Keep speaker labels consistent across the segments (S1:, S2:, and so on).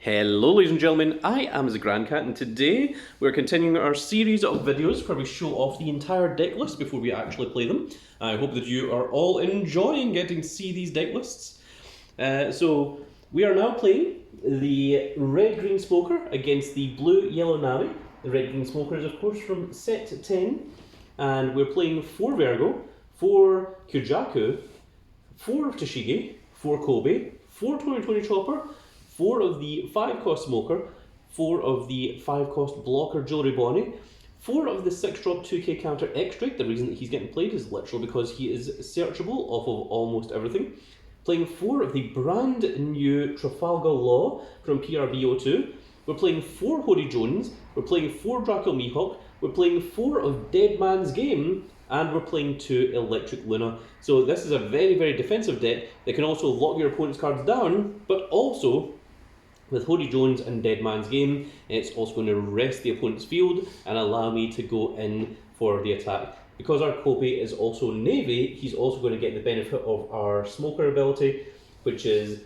S1: Hello ladies and gentlemen, I am the Grand Cat and today we're continuing our series of videos where we show off the entire deck list before we actually play them. I hope that you are all enjoying getting to see these deck lists. So we are now playing the Red-Green Smoker against the Blue-Yellow Nami. The Red-Green Smoker is of course from set 10 and we're playing 4 Virgo, 4 Kujaku, 4 Tashigi, 4 Kobe, 4 2020 Chopper, 4 of the 5-cost Smoker, 4 of the 5-cost Blocker Jewelry Bonnie, 4 of the 6-drop 2k counter Extract. The reason that he's getting played is literally because he is searchable off of almost everything. Playing 4 of the brand new Trafalgar Law from PRB02. We're playing 4 Hody Jones, we're playing 4 Draco Mihawk, we're playing 4 of Dead Man's Game, and we're playing 2 Electric Luna. So this is a very, very defensive deck that can also lock your opponent's cards down, but also with Hody Jones and Dead Man's Game, it's also going to rest the opponent's field and allow me to go in for the attack. Because our Kobe is also Navy, he's also going to get the benefit of our Smoker ability, which is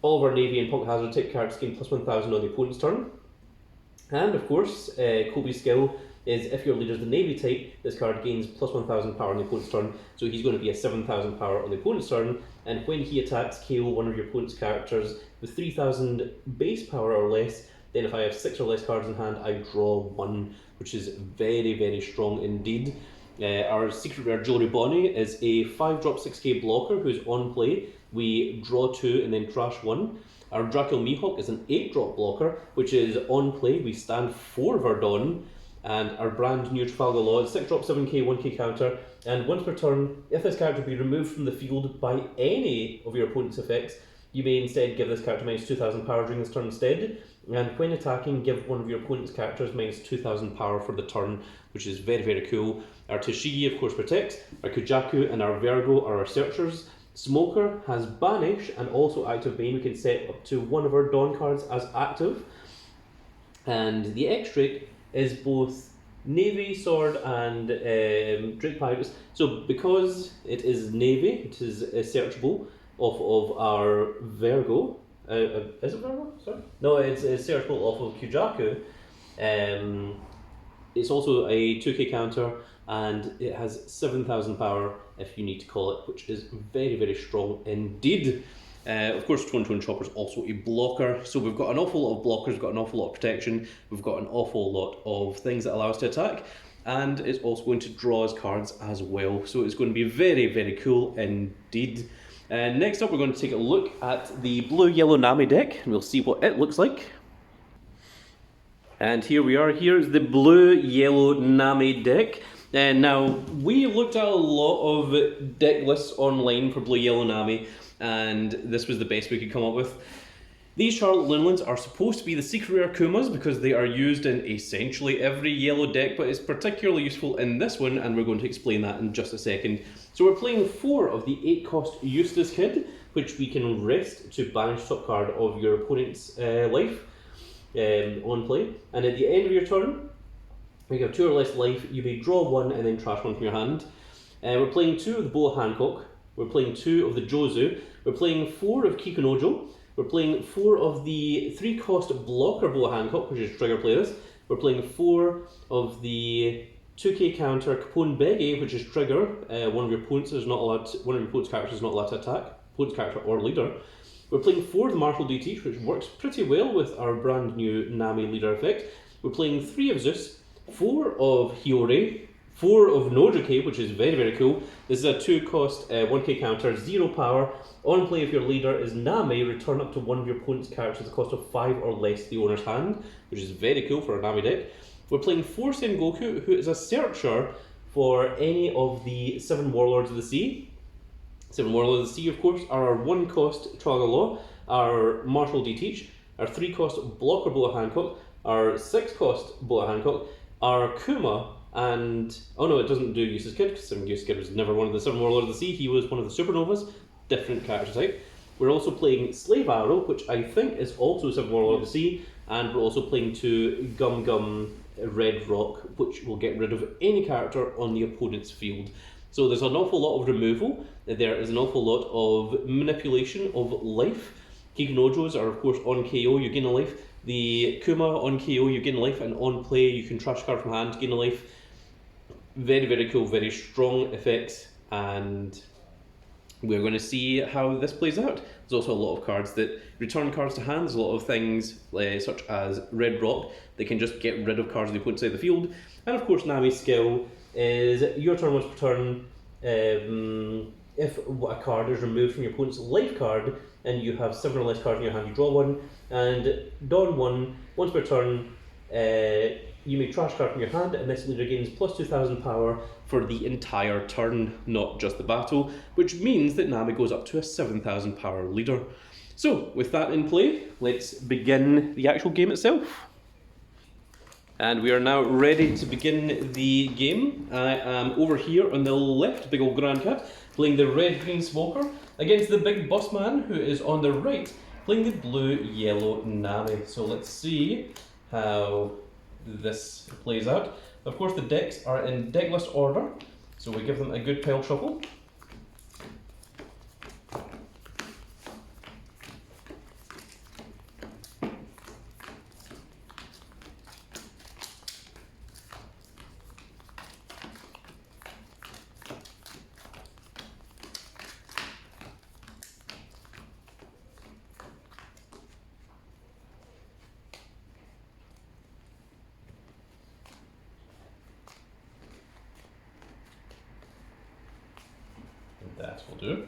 S1: all of our Navy and Punk Hazard type cards gain plus 1000 on the opponent's turn. And of course, Kobe's skill is if your leader is the Navy type, this card gains plus 1000 power on the opponent's turn, so he's going to be a 7000 power on the opponent's turn, and when he attacks, KO one of your opponent's characters with 3000 base power or less. Then if I have 6 or less cards in hand, I draw 1, which is very, very strong indeed. Our Secret Rare Jewelry Bonnie is a 5-drop 6k blocker who's on play. We draw 2 and then trash 1. Our Draco Mihawk is an 8-drop blocker, which is on play. We stand 4 Verdon. And our brand new Trafalgar Law is 6-drop 7k 1k counter, and once per turn, if this character be removed from the field by any of your opponent's effects, you may instead give this character minus 2000 power during this turn instead, and when attacking, give one of your opponent's characters minus 2000 power for the turn, which is very, very cool. Our Tashigi of course protects, our Kujaku and our Virgo are our searchers. Smoker has Banish and also Active Bane. We can set up to one of our Dawn cards as active, and the Extract is both Navy, Sword, and Drake Pirates. So because it is Navy, it is searchable off of our Virgo. Is it Virgo? Sorry? No, it's searchable off of Kujaku. It's also a 2k counter, and it has 7000 power if you need to call it, which is very, very strong indeed. Of course, Twin Chopper is also a blocker, so we've got an awful lot of blockers, we've got an awful lot of protection, we've got an awful lot of things that allow us to attack, and it's also going to draw us cards as well, so it's going to be very, very cool indeed. Next up, we're going to take a look at the Blue-Yellow Nami deck, and we'll see what it looks like. And here we are, here's the Blue-Yellow Nami deck. And now, we looked at a lot of deck lists online for Blue-Yellow Nami, and this was the best we could come up with. These Charlotte Lunalands are supposed to be the secret rare Kumas because they are used in essentially every yellow deck, but it's particularly useful in this one, and we're going to explain that in just a second. So we're playing 4 of the 8-cost Eustace Kid, which we can rest to banish top card of your opponent's life on play. And at the end of your turn, if you have 2 or less life, you may draw 1 and then trash 1 from your hand. We're playing 2 of the Boa Hancock, we're playing 2 of the Jozu, we're playing 4 of Kikunojo, we're playing 4 of the 3-cost Blocker Boa Hancock, which is Trigger Play This, we're playing 4 of the 2k counter Capone Beggy, which is Trigger. One of your opponent's characters is not allowed to attack, opponent's character or leader. We're playing 4 of the Martial DT, which works pretty well with our brand new Nami leader effect. We're playing 3 of Zeus, 4 of Hiyori, 4 of Nojuke, which is very, very cool. This is a 2-cost 1k counter, 0 power. On play, if your leader is Nami, return up to one of your opponent's characters at the cost of 5 or less the owner's hand, which is very cool for a Nami deck. We're playing 4 Sengoku, who is a searcher for any of the 7 Warlords of the Sea. 7 Warlords of the Sea, of course, are our 1-cost Trafalgar Law, our Martial D-Teach, our 3-cost Blocker Boa Hancock, our 6-cost Boa Hancock, our Kuma, and oh no, it doesn't do Eustace Kid because Eustace Kid was never one of the 7 Warlords of the Sea. He was one of the Supernovas, different character type. We're also playing Slave Arrow, which I think is also 7 Warlords of the Sea, and we're also playing 2 Gum Gum Red Rock, which will get rid of any character on the opponent's field. So there's an awful lot of removal, there is an awful lot of manipulation of life, Kikunojos are of course on KO, you gain a life. The Kuma on KO, you gain a life, and on play you can trash a card from hand, gain a life. Very, very cool, very strong effects, and we're going to see how this plays out. There's also a lot of cards that return cards to hand. There's a lot of things such as Red Rock that can just get rid of cards they put inside the field. And of course, Nami's skill is your turn once per turn. If a card is removed from your opponent's life card and you have 7 or less cards in your hand, you draw one. And Dawn 1, once per turn, you may trash card from your hand, and this leader gains plus 2,000 power for the entire turn, not just the battle, which means that Nami goes up to a 7,000 power leader. So, with that in play, let's begin the actual game itself. And we are now ready to begin the game. I am over here on the left, big old Grand Cat, playing the red-green Smoker, against the big boss man, who is on the right, playing the blue-yellow Nami. So let's see how this plays out. Of course, the decks are in deck list order, so we give them a good pile shuffle. That will do.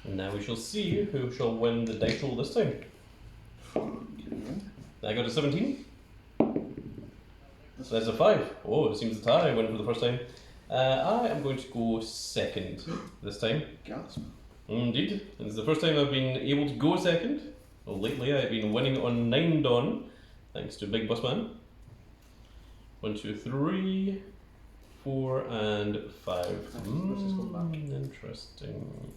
S1: And now we shall see who shall win the dice roll this time. I got a 17. So that's a 5. Oh, it seems the tie win for the first time. I am going to go second this time.
S2: Gasp.
S1: Indeed. This is the first time I've been able to go second. Well, lately I've been winning on 9 Dawn, thanks to Big Boss Man. 1, 2, 3, 4, and 5. Interesting.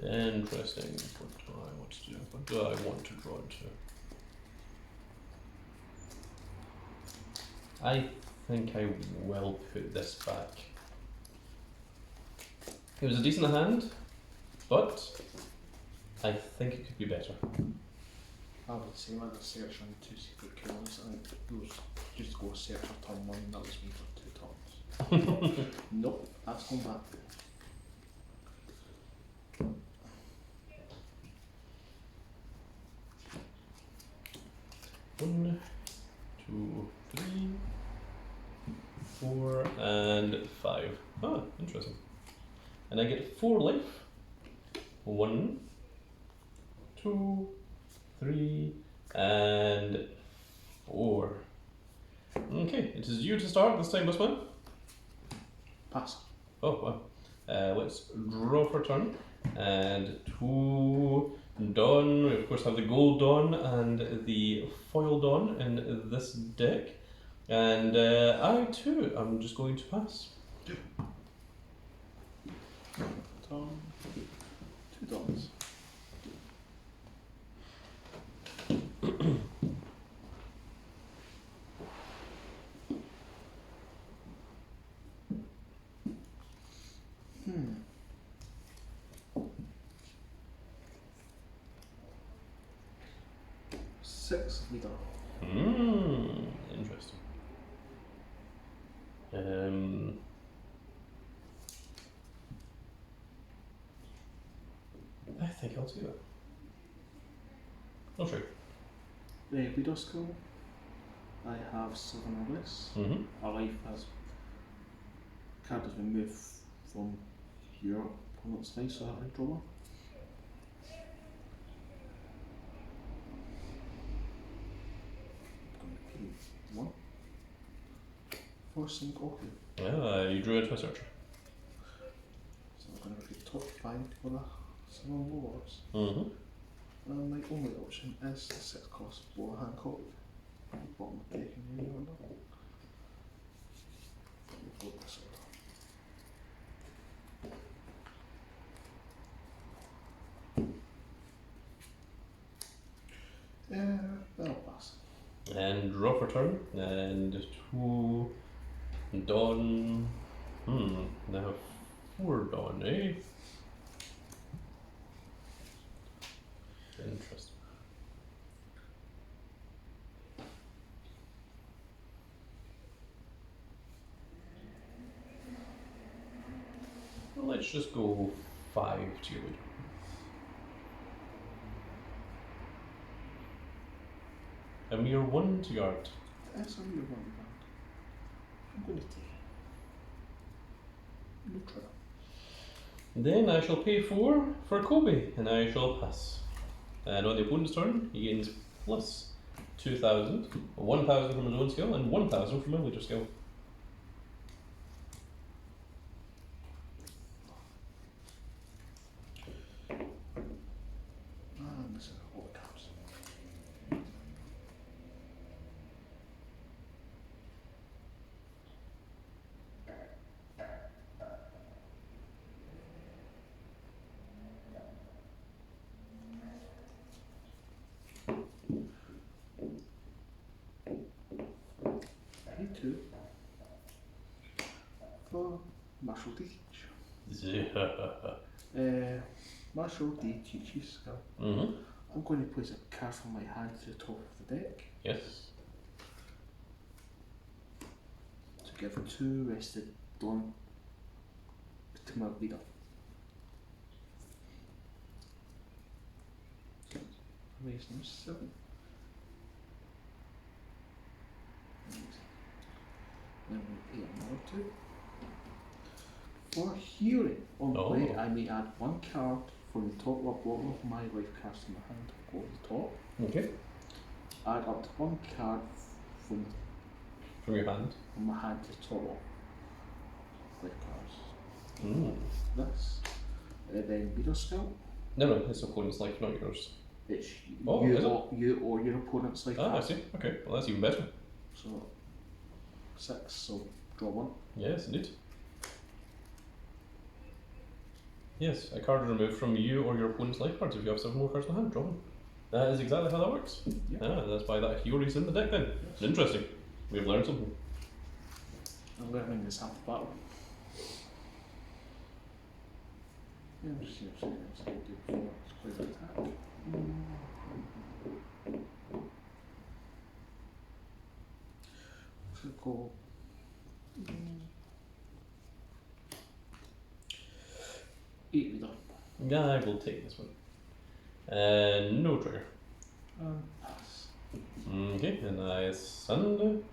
S1: Interesting. What do I want to do? What do I want to draw into? I think I will put this back. It was a decent hand, but I think it could be better.
S2: I would say when I search on 2 secret kills, I think it was just go search for turn 1, that was me for 2 turns. Nope, that's gone back.
S1: One, 2, 3, 4, and 5. Ah, interesting. And I get 4 life. 1, 2, 3, and 4. Okay, it is you to start this time, Bossman.
S2: Pass.
S1: Oh, wow. Let's draw for turn. And 2 Dawn. We of course have the gold Dawn and the foil Dawn in this deck. And I too am just going to pass.
S2: Turn. $2. Six leader.
S1: Interesting. I think I'll do that. Not sure.
S2: Leader skill. I have 7 or less.
S1: Mm-hmm.
S2: A life has card has been moved from your opponent's face, so I draw one. One. Force and okay.
S1: Yeah, you drew into a searcher.
S2: So I'm going to get top 5 for the 7 lords.
S1: Mm-hmm.
S2: And my only option is the 6 cost for Hancock. Bottom of deck and you remember. We'll go this order.
S1: And draw for turn. And 2 Dawn. I have 4 Dawn, eh? Interesting. Well, let's just go 5 to your leader. A mere 1 to guard.
S2: That's a mere one band. I'm going to take it. No trouble.
S1: Then I shall pay 4 for Kobe, and I shall pass. And on the opponent's turn, he gains plus 2,000, 1,000 from his own skill, and 1,000 from my leader skill.
S2: And this is all the cards. Me too. For Marshall D. Marshall D teaches skill. I'm going to place a card from my hand to the top of the deck
S1: Yes.
S2: to give 2 rested Dawn to my leader. Amazing. 7. Then we pay another 2. For healing, on play, I may add 1 card from the top or bottom of my life cards to my hand to go to the top.
S1: Okay.
S2: Add up to 1 card from
S1: From your hand.
S2: my hand to the top of life cards. This. Then leader skill.
S1: No, it's opponent's life, not yours.
S2: It's
S1: Oh, is it?
S2: you or your opponent's life
S1: Ah, I
S2: card.
S1: see. Okay, well that's even better.
S2: So 6, so draw 1.
S1: Yes, indeed. Yes, a card removed from you or your opponent's life cards. If you have 7 more cards in the hand, draw 1. That is exactly how that works.
S2: Yep.
S1: Ah, that's why that Hiyori's in the deck then.
S2: Yes.
S1: Interesting. We've learned something.
S2: I'm learning this half the battle. Yeah, I'm just see if something else I can do before it's quite an attack. So go. 8 leader.
S1: Yeah, I will take this one. No trigger.
S2: Pass.
S1: Okay, and I send.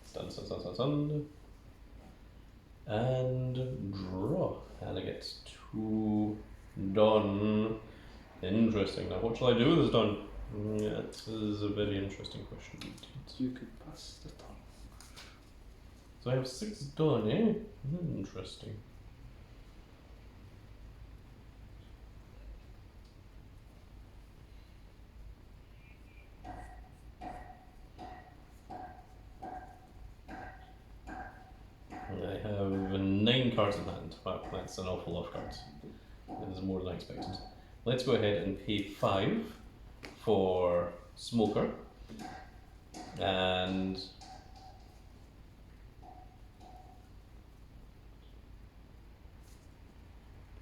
S1: Stun. And draw. And I get 2 done. Interesting. Now, what shall I do with this done? That is a very interesting question indeed.
S2: You could pass the turn.
S1: So I have 6 done, eh? Interesting. I have 9 cards in hand. Wow, that's an awful lot of cards. That is more than I expected. Let's go ahead and pay 5 for Smoker. And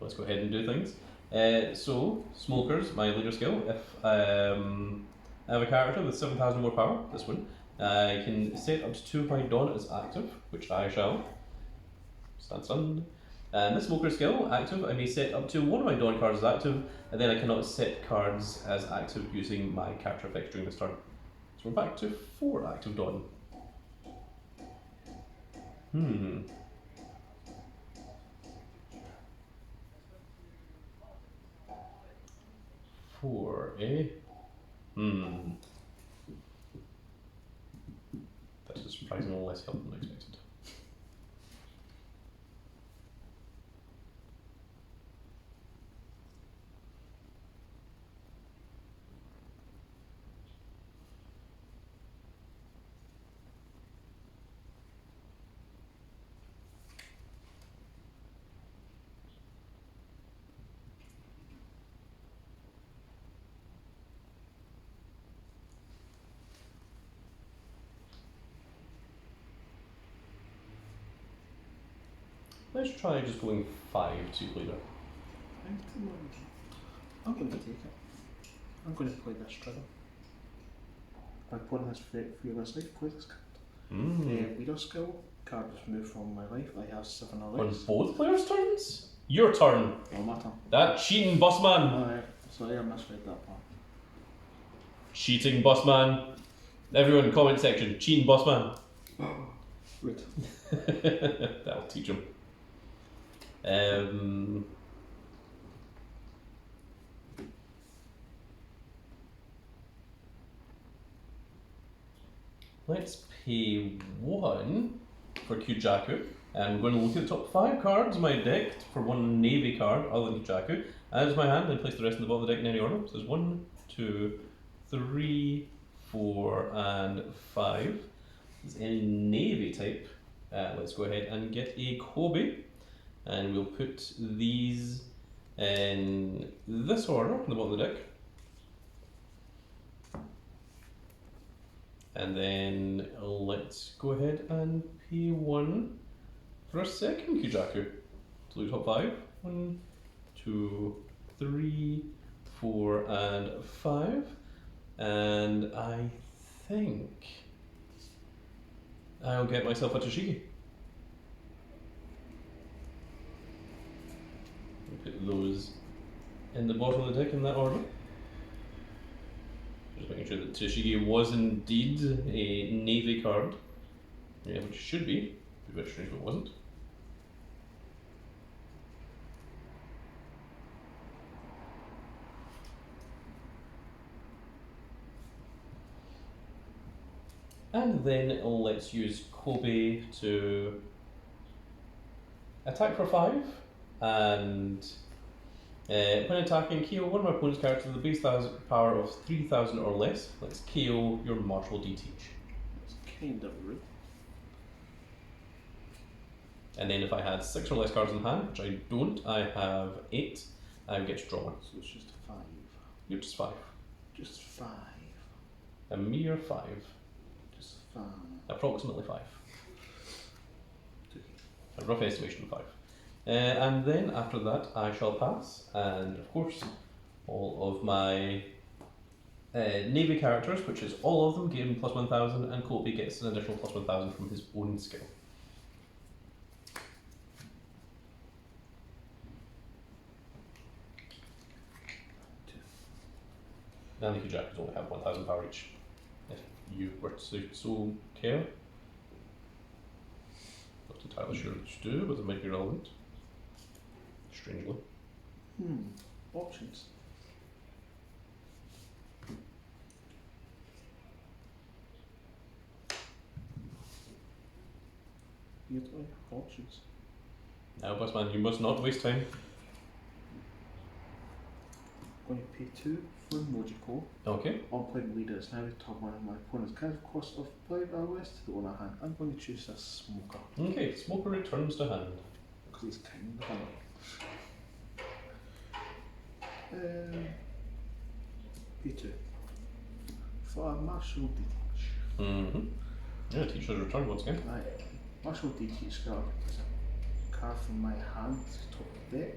S1: let's go ahead and do things. So, Smokers, my leader skill. If I have a character with 7,000 more power, this one, I can set up to 2 of my Dawn as active, which I shall. Stand. And this Smoker skill, active, I may set up to 1 of my Dawn cards as active, and then I cannot set cards as active using my character effects during this turn. So we're back to 4 active Dawn. 4, eh? That is surprisingly less help than I expected. Let's try just going 5 2 later.
S2: I'm going to take it. I'm going to play this trigger. My opponent has fearless life, play this card. Leader skill, card was removed from my life, I have 7
S1: On
S2: lives.
S1: both players' turns? Your turn.
S2: Oh, my turn.
S1: That cheating boss man.
S2: Alright, sorry I misread that part.
S1: Cheating boss man. Everyone, comment section. Cheating boss man.
S2: Good.
S1: That'll teach him. Let's pay 1 for Kujaku. And we're going to look at the top 5 cards in my deck for 1 Navy card other than Kujaku. As my hand, and place the rest in the bottom of the deck in any order. So there's 1, 2, 3, 4, and 5. If there's any Navy type, let's go ahead and get a Kobe. And we'll put these in this order in the bottom of the deck. And then let's go ahead and pay 1 for a second Kujaku. So the top 5. 1, 2, 3, 4, and 5. And I think I'll get myself a TCG. Put those in the bottom of the deck in that order. Just making sure that TCG was indeed a Navy card. Yeah, which should be. It'd be a bit strange if it wasn't. And then let's use Kobe to attack for 5. And when attacking, KO one of my opponent's characters with a base power of 3,000 or less. Let's KO your Marshal D Teach.
S2: It's kind of rude.
S1: And then if I had 6 or less cards in hand, which I don't, I have 8, I would get to draw 1.
S2: So it's just 5.
S1: You're just 5.
S2: Just 5.
S1: A mere 5.
S2: Just 5.
S1: Approximately 5.
S2: 2.
S1: A rough estimation of 5. And then after that, I shall pass. And of course, all of my Navy characters, which is all of them, gain plus 1,000, and Kobe gets an additional plus 1,000 from his own skill. And the Kujakus only have 1,000 power each, if you were to so care. Not entirely sure what to do, but it might be relevant. Strangely.
S2: Options. Weirdly, options.
S1: Now, Bossman, you must not waste time.
S2: Going to pay 2 for Mojiko.
S1: Okay.
S2: On playing leader is now top one of my opponent's card cost of 5 hours to the owner hand. I'm going to choose this smoker.
S1: Okay, Smoker returns to hand.
S2: Because he's kind of funny. P2 for Marshal D Teach.
S1: Mm-hmm. Yeah, teacher's return once again.
S2: Right. Marshal D Teach card is a card from my hand to the top of the deck.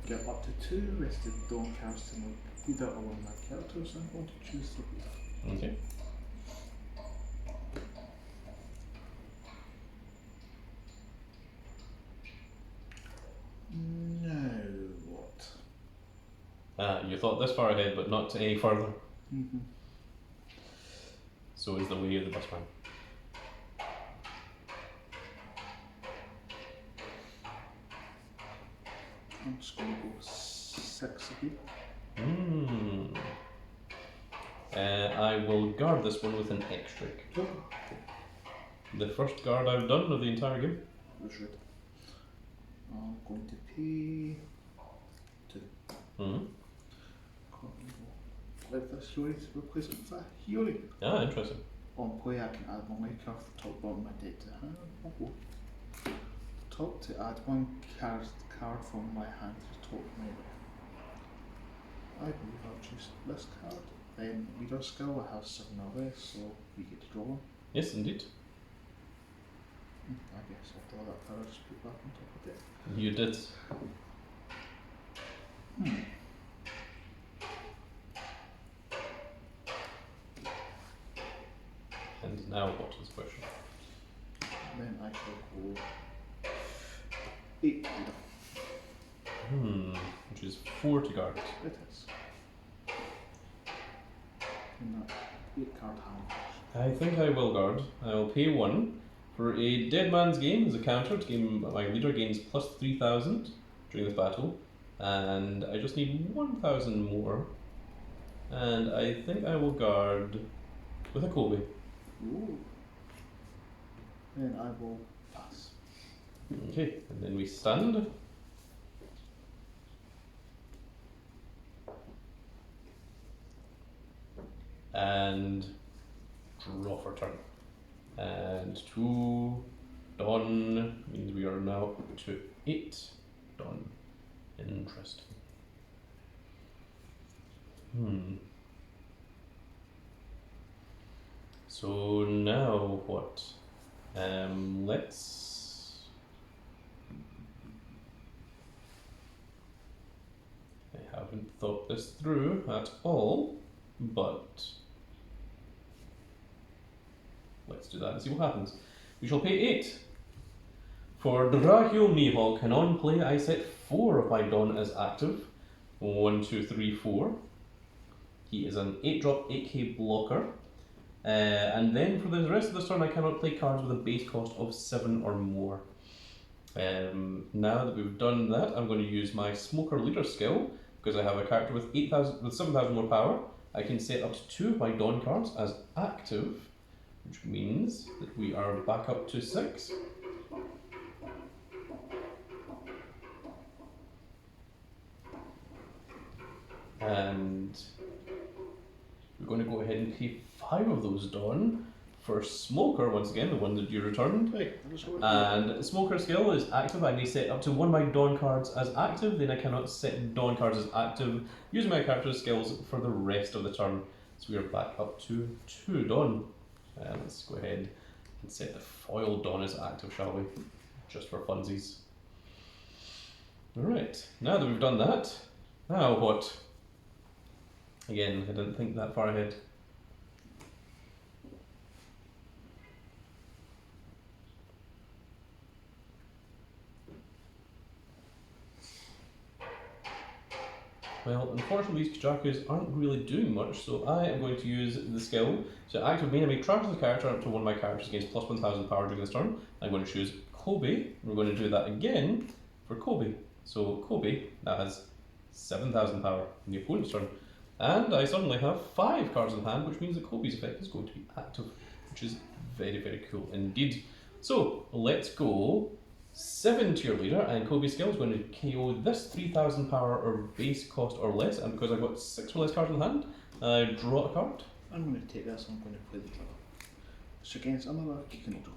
S2: Get up to 2 rested dawn cards to my leader or one of my characters. I'm going to choose the leader.
S1: Okay.
S2: Now what?
S1: You thought this far ahead, but not any further.
S2: Mm-hmm.
S1: So is the way of the Busman.
S2: I'm just going to go 6 again.
S1: I will guard this one with an extra. The first guard I've done of the entire game.
S2: That's right. I'm going to pay 2.
S1: Mm-hmm.
S2: Let this Hiyori to replace it with a Hiyori.
S1: Ah, interesting.
S2: On play, I can add 1 life card to the top bottom of my deck to hand. I'll go top to add 1 card from my hand to the top of my deck. I believe I'll choose this card. Then leader skill, I have 7 or less, so we get to draw 1.
S1: Yes, indeed.
S2: I guess after all that power, just put back on top of it.
S1: You did. And now what is the question?
S2: Then I shall go 8 leader.
S1: Which is 4 to guard.
S2: It is. And that 8 card hand.
S1: I think I will guard. I will pay 1 for a dead man's game as a counter to gain my leader gains plus 3,000 during this battle, and I just need 1,000 more. And I think I will guard with a Kobe.
S2: Ooh. Then I will pass.
S1: Okay, and then we stand. And draw for turn. And 2 done means we are now up to 8 done. Interesting. So now what? Let's. I haven't thought this through at all, but let's do that and see what happens. We shall pay 8. For Dracul Mihawk, and on play I set 4 of my Dawn as active. 1, 2, 3, 4. He is an 8-drop 8k blocker. And then for the rest of the turn I cannot play cards with a base cost of 7 or more. Now that we've done that, I'm going to use my Smoker Leader skill, because I have a character with 7,000 more power. I can set up to 2 of my Dawn cards as active, which means that we are back up to 6. And we're going to go ahead and pay 5 of those Dawn for Smoker, once again, the one that you returned.
S2: Right,
S1: And Smoker skill is active. I may set up to 1 of my Dawn cards as active, then I cannot set Dawn cards as active using my character's skills for the rest of the turn. So we are back up to 2 Dawn. Let's go ahead and set the foil Dawn as active, shall we? Just for funsies. Alright, now that we've done that, now what? Again, I didn't think that far ahead. Well, unfortunately these Kajakus aren't really doing much, so I am going to use the skill to activate me and make transfer the character up to one of my characters against plus 1,000 power during this turn. I'm going to choose Kobe. We're going to do that again for Kobe. So Kobe now has 7,000 power in the opponent's turn. And I suddenly have 5 cards in hand, which means that Kobe's effect is going to be active, which is very, very cool indeed. So let's go 7 to your leader, and Kobe's skill is going to KO this 3,000 power or base cost or less, and because I've got 6 or less cards in hand, I draw a card.
S2: I'm going to take this, I'm going to play the draw. It's against another Kikinodo.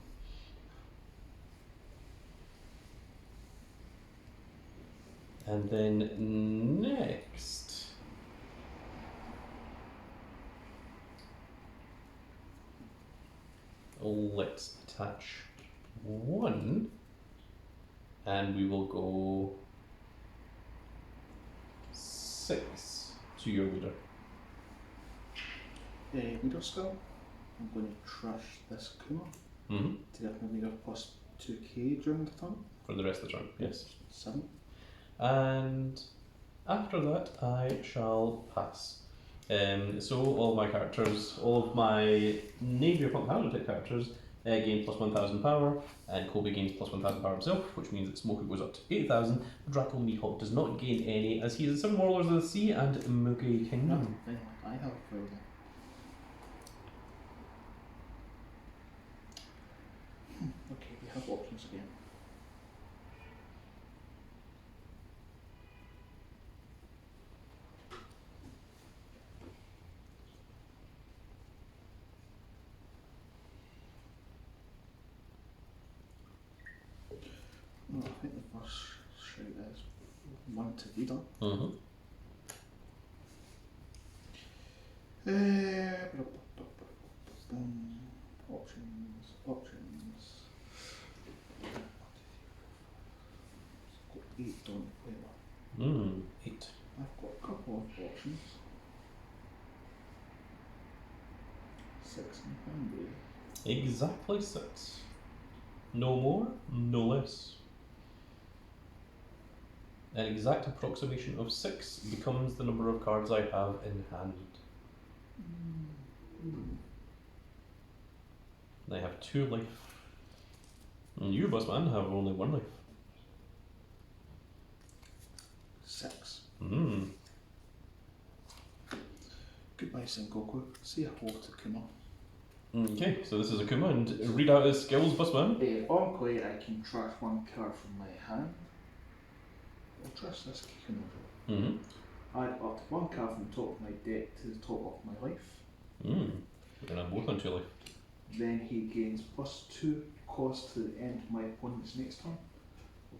S1: And then next, let's attach 1, and we will go 6 to your leader.
S2: Leader skill, I'm going to trash this Kuma to give my leader plus 2k during the turn.
S1: For the rest of the turn, yes.
S2: 7.
S1: And after that, I shall pass. So all of my characters, all of my Navy or Power type characters gain plus 1,000 power, and Kobe gains plus 1,000 power himself, which means that Smoker goes up to 8,000. Dracul Mihawk does not gain any, as he is 7 Warlords of the Sea and Mugi Kingdom.
S2: Anyway, I have a problem. Okay, we have options again. Well, I think the first shout is 1 to leader. Options. 8 don't play that.
S1: 8.
S2: I've got a couple of options. 6 in hand, really.
S1: Exactly 6. No more, no less. An exact approximation of 6 becomes the number of cards I have in hand. I have 2 life. And you, Bossman, have only 1 life.
S2: 6.
S1: Mm.
S2: Goodbye, Sengoku. See ya, Watakuma.
S1: Okay, so this is Akuma, and read out his skills, Bossman.
S2: On play, I can trash 1 card from my hand. I'll trash this Kikunojo.
S1: Mm-hmm.
S2: Add up to 1 card from the top of my deck to the top of my life.
S1: We're going to have both on 2 life.
S2: Then he gains +2 cost to the end of my opponent's next turn.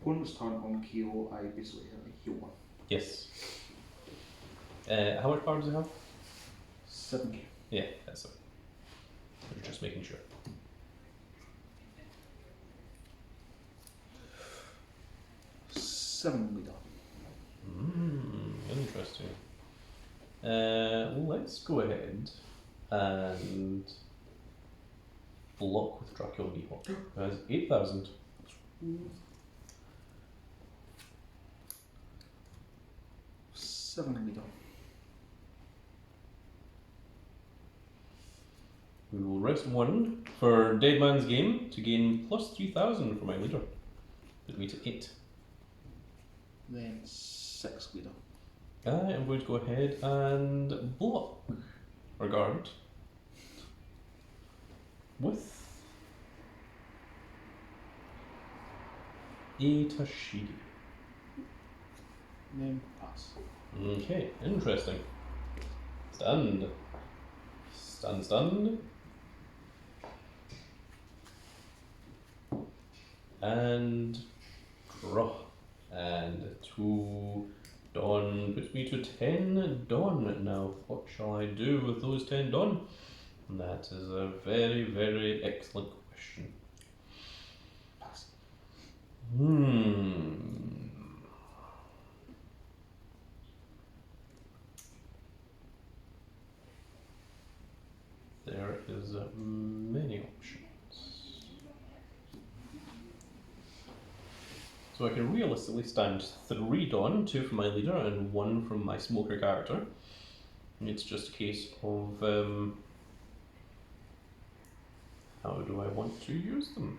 S2: Opponent's turn on KO, I basically heal 1.
S1: Yes. How much power does he have?
S2: 7k.
S1: Yeah, that's it. I was just making sure.
S2: Seven leader.
S1: Interesting. Let's go ahead and block with Dracula Mihawk. It has 8,000.
S2: 7 leader.
S1: We will rest 1 for Dead Man's Game to gain plus 3,000 for my leader. Put me to 8.
S2: Then 6 leader.
S1: I am going to go ahead and block or guard with a Tashigi.
S2: Then pass.
S1: Okay, interesting. Stand. Stand. And draw. And 2 Dawn puts me to 10 Dawn. Now, what shall I do with those 10 Dawn? That is a very, very excellent question.
S2: Pass.
S1: There is many options. So I can realistically stand 3 Dawn, 2 from my leader and 1 from my smoker character. It's just a case of how do I want to use them?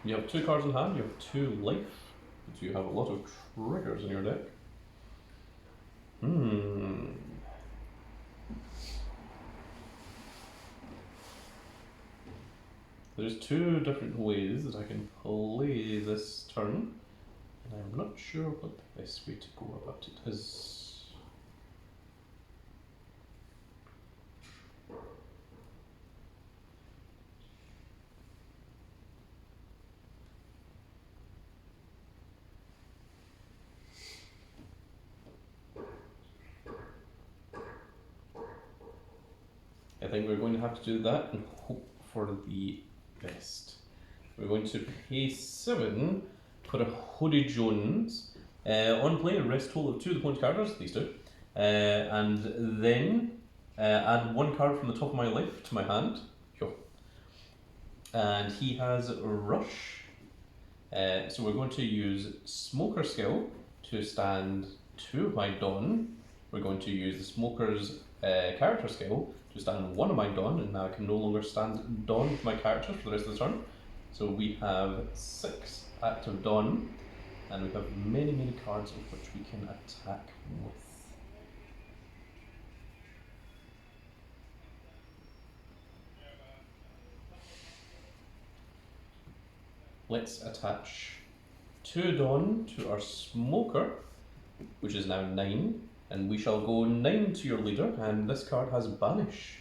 S1: You have 2 cards in hand, you have 2 life, but you have a lot of triggers in your deck. There's 2 different ways that I can play this turn, and I'm not sure what the best way to go about it is. I think we're going to have to do that and hope for the best. We're going to pay 7 for a Hoodie Jones. On play, a rest total of 2 of the opponent's characters, these 2. And then add 1 card from the top of my life to my hand. And he has Rush. So we're going to use Smoker Skill to stand 2 of my Dawn. We're going to use the Smoker's character skill to stand 1 of my Dawn, and now I can no longer stand Dawn for my characters for the rest of the turn. So we have 6 active Dawn, and we have many, many cards of which we can attack with. Let's attach 2 Dawn to our Smoker, which is now 9, and we shall go 9 to your leader, and this card has Banish.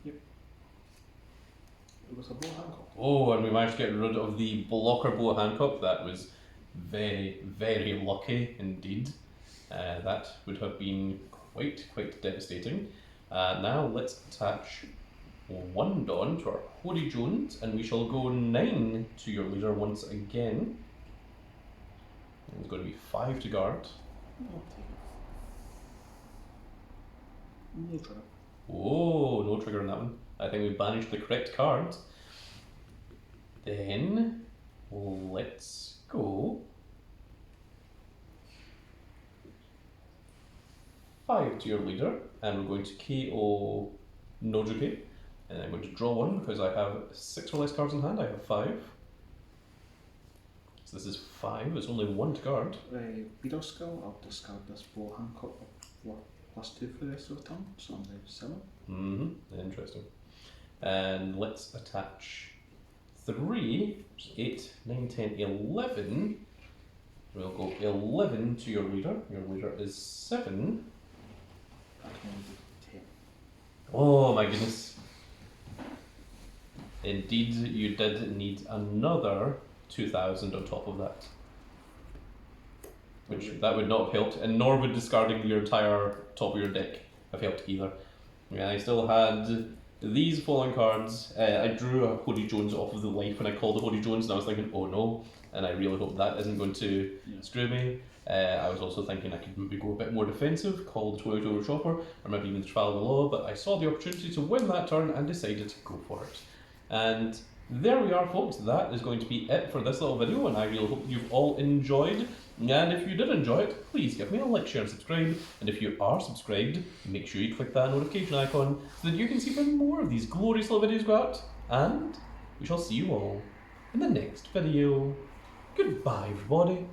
S2: Yep. It was a Boa Hancock.
S1: Oh, and we managed to get rid of the blocker Boa Hancock. That was very, very lucky indeed. That would have been quite devastating. Now let's attach 1 Dawn to our Hody Jones, and we shall go 9 to your leader once again. It's going to be 5 to guard.
S2: I'll take it. No trigger.
S1: Oh, no trigger on that one. I think we banished the correct card. Then let's go 5 to your leader, and we're going to KO Nojuke, and I'm going to draw 1 because I have 6 or less cards in hand. I have 5. So this is 5, it's only 1 to guard.
S2: Beater skill, I'll discard this Blow Hancock for +2 for the rest of the turn, so I'm down 7.
S1: Interesting. And let's attach 3, 8, 9, 10, 11. We'll go 11 to your leader. Your leader is 7.
S2: I can only do 10.
S1: Oh my goodness. Indeed, you did need another 2,000 on top of that. Which that would not have helped, and nor would discarding your entire top of your deck have helped either. Yeah, I still had these falling cards. I drew a Hody Jones off of the life when I called the Hody Jones, and I was thinking, oh no, and I really hope that isn't going to screw me. I was also thinking I could maybe go a bit more defensive, call the $20 shopper, or maybe even the Trial of the Law, but I saw the opportunity to win that turn and decided to go for it. And there we are, folks. That is going to be it for this little video, and I really hope you've all enjoyed. And if you did enjoy it, please give me a like, share and subscribe. And if you are subscribed, make sure you click that notification icon so that you can see when more of these glorious little videos go out. And we shall see you all in the next video. Goodbye, everybody.